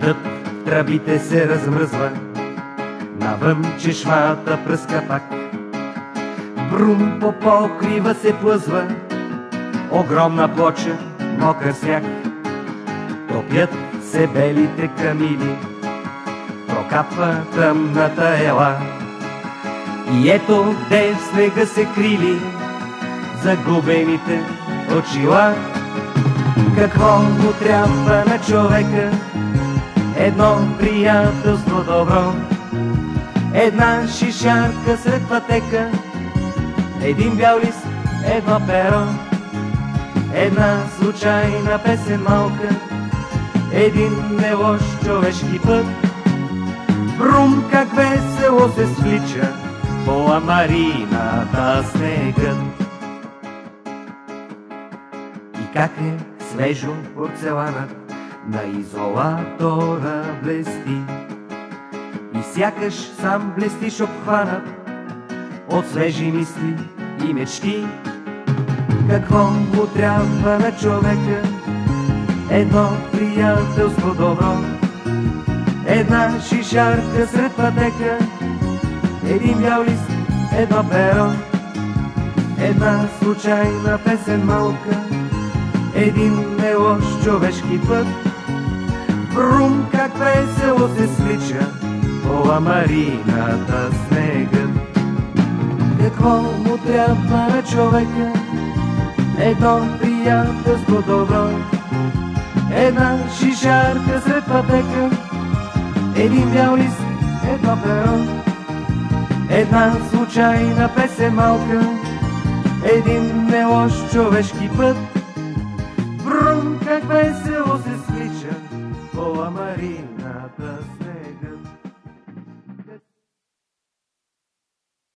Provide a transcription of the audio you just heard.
Ледът в тръбите се размръзва, навън чешмата пръска пак. Брум по покрива се плъзва, огромна плоча, мокър сняг. Топят се белите камили, прокапва тъмната ела. И ето де в снега се крили загубените очила. Какво му трябва на човека? Едно приятелство добро, една шишарка сред пътека, един бял лист, едно перо, една случайна песен малка, един нелош човешки път. Брум, как весело се свлича по ламарината снегът. И как е свежо порцеланът на изолатора блести, и сякаш сам блестиш обхванат от свежи мисли и мечти. Какво му трябва на човека? Едно приятелство добро, една шишарка сред пътека, един бял лист, едно перо, една случайна песен малка, един нелош човешки път. Брум, как весело се свлича по ламарината снегът. Какво му трябва на човека? Едно приятелство добро, една шишарка сред пътека, един бял лист, едно перо, една случайна песен малка, един нелош човешки път. Брум, как весело се свлича по ламарина.